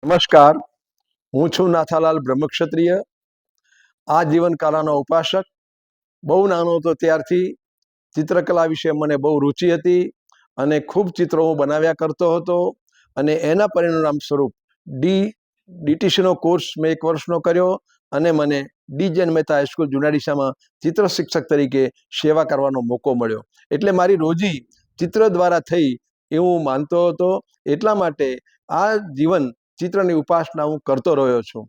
નમસ્કાર, હું છું નાથાલાલ બ્રહ્મક્ષત્રિય, આ જીવન કલાનો ઉપાસક. બહુ નાનો હતો ત્યારથી ચિત્રકલા વિશે મને બહુ રુચિ હતી અને ખૂબ ચિત્રો હું બનાવ્યા કરતો હતો. અને એના પરિણામ સ્વરૂપ ડીટીસીનો કોર્સ મેં 1 વર્ષનો કર્યો અને મને ડી.જન. મહેતા હાઈસ્કૂલ જુનાડીસામાં ચિત્ર શિક્ષક તરીકે સેવા કરવાનો મોકો મળ્યો. એટલે મારી રોજી ચિત્ર દ્વારા થઈ એવું હું માનતો હતો. એટલા માટે આ જીવન ચિત્રની ઉપાસના હું કરતો રહ્યો છું.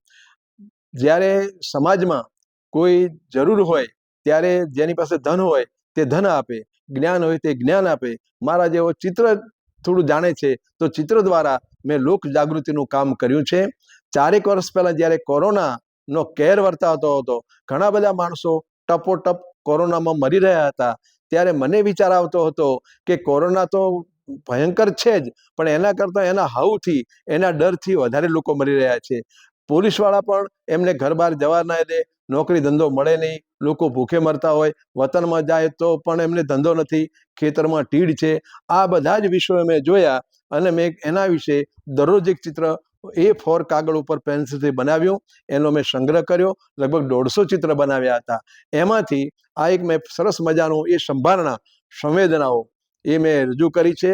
જ્યારે સમાજમાં કોઈ જરૂર હોય ત્યારે જેની પાસે ધન હોય તે ધન આપે, જ્ઞાન હોય તે જ્ઞાન આપે. મારા જેવો ચિત્ર થોડું જાણે છે તો ચિત્ર દ્વારા મેં લોક જાગૃતિનું કામ કર્યું છે. 4 વર્ષ પહેલાં જ્યારે કોરોનાનો કેર વર્તાતો હતો, ઘણા બધા માણસો ટપોટપ કોરોનામાં મરી રહ્યા હતા, ત્યારે મને વિચાર આવતો હતો કે કોરોના તો ભયંકર છે જ, પણ એના કરતાં એના હાવથી, એના ડરથી વધારે લોકો મરી રહ્યા છે. પોલીસવાળા પણ એમને ઘર બહાર જવા ના દે, નોકરી ધંધો મળે નહીં, લોકો ભૂખે મરતા હોય, વતનમાં જાય તો પણ એમને ધંધો નથી, ખેતરમાં તીડ છે. આ બધા જ વિષયો મેં જોયા અને મેં એના વિશે દરરોજ એક ચિત્ર A4 કાગળ ઉપર પેન્સિલથી બનાવ્યું. એનો મેં સંગ્રહ કર્યો. લગભગ 150 ચિત્ર બનાવ્યા હતા. એમાંથી આ એક મેં સરસ મજાનું એ સંભારણા સંવેદનાઓ એ મેં રજૂ કરી છે.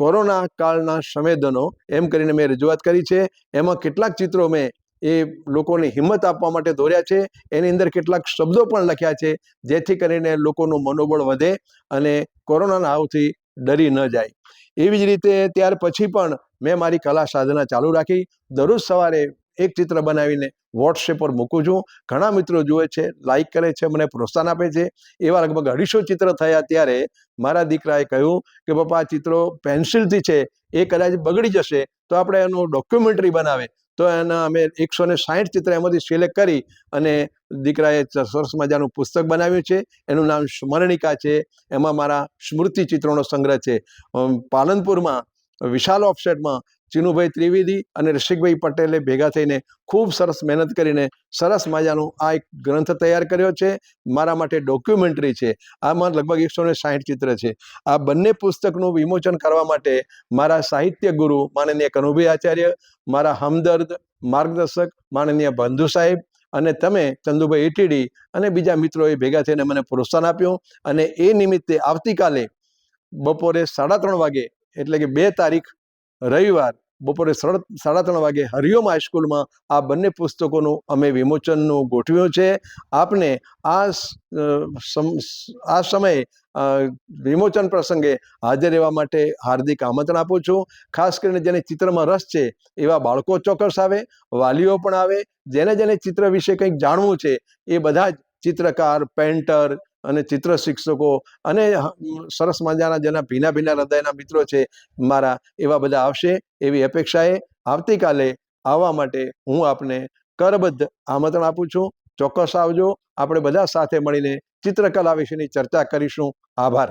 કોરોના કાળના સંવેદનો એમ કરીને મેં રજૂઆત કરી છે. એમાં કેટલાક ચિત્રો મેં એ લોકોને હિંમત આપવા માટે દોર્યા છે. એની અંદર કેટલાક શબ્દો પણ લખ્યા છે જેથી કરીને લોકોનું મનોબળ વધે અને કોરોનાના હાવથી ડરી ન જાય. એવી જ રીતે ત્યાર પછી પણ મેં મારી કલા સાધના ચાલુ રાખી. દરરોજ સવારે એક ચિત્ર બનાવીને વોટ્સએપ પર મૂકું છું. ઘણા મિત્રો જુએ છે, લાઈક કરે છે, મને પ્રોત્સાહન આપે છે. એવા લગભગ 250 ચિત્ર થયા ત્યારે મારા દીકરાએ કહ્યું કે પપ્પા, આ ચિત્રો પેન્સિલથી છે, એ કદાચ બગડી જશે તો આપણે એનું ડોક્યુમેન્ટરી બનાવે. તો એના અમે 160 ચિત્ર એમાંથી સિલેક્ટ કરી અને દીકરાએ સરસ મજાનું પુસ્તક બનાવ્યું છે. એનું નામ સ્મરણિકા છે. એમાં મારા સ્મૃતિ ચિત્રોનો સંગ્રહ છે. પાલનપુરમાં વિશાલ ઓફસેટમાં ચિનુભાઈ ત્રિવેદી અને રસિકભાઈ પટેલે ભેગા થઈને ખૂબ સરસ મહેનત કરીને સરસ મજાનું આ એક ગ્રંથ તૈયાર કર્યો છે. મારા માટે ડોક્યુમેન્ટરી છે. આમાં લગભગ 160 ચિત્ર છે. આ બંને પુસ્તકનું વિમોચન કરવા માટે મારા સાહિત્ય ગુરુ માનનીય કનુભાઈ આચાર્ય, મારા હમદર્દ માર્ગદર્શક માનનીય બંધુ સાહેબ અને તમે ચંદુભાઈ ઈટીડી અને બીજા મિત્રોએ ભેગા થઈને મને પ્રોત્સાહન આપ્યું. અને એ નિમિત્તે આવતીકાલે બપોરે 3:30 વાગે, એટલે કે 2 તારીખ રવિવાર બપોરે 3:30 વાગે હરિઓમ હાઈસ્કૂલમાં આ બંને પુસ્તકોનું અમે વિમોચનનું ગોઠવ્યું છે. આપને આ સમયે વિમોચન પ્રસંગે હાજર રહેવા માટે હાર્દિક આમંત્રણ આપું છું. ખાસ કરીને જેને ચિત્રમાં રસ છે એવા બાળકો ચોક્કસ આવે, વાલીઓ પણ આવે. જેને જેને ચિત્ર વિશે કંઈક જાણવું છે એ બધા જ ચિત્રકાર, પેન્ટર અને ચિત્ર શિક્ષકો અને સરસ મજાના જેના ભીના ભીના હૃદયના મિત્રો છે મારા, એવા બધા આવશે એવી અપેક્ષાએ આવતીકાલે આવવા માટે હું આપને કરબદ્ધ આમંત્રણ આપું છું. ચોક્કસ આવજો. આપણે બધા સાથે મળીને ચિત્રકલા વિશેની ચર્ચા કરીશું. આભાર.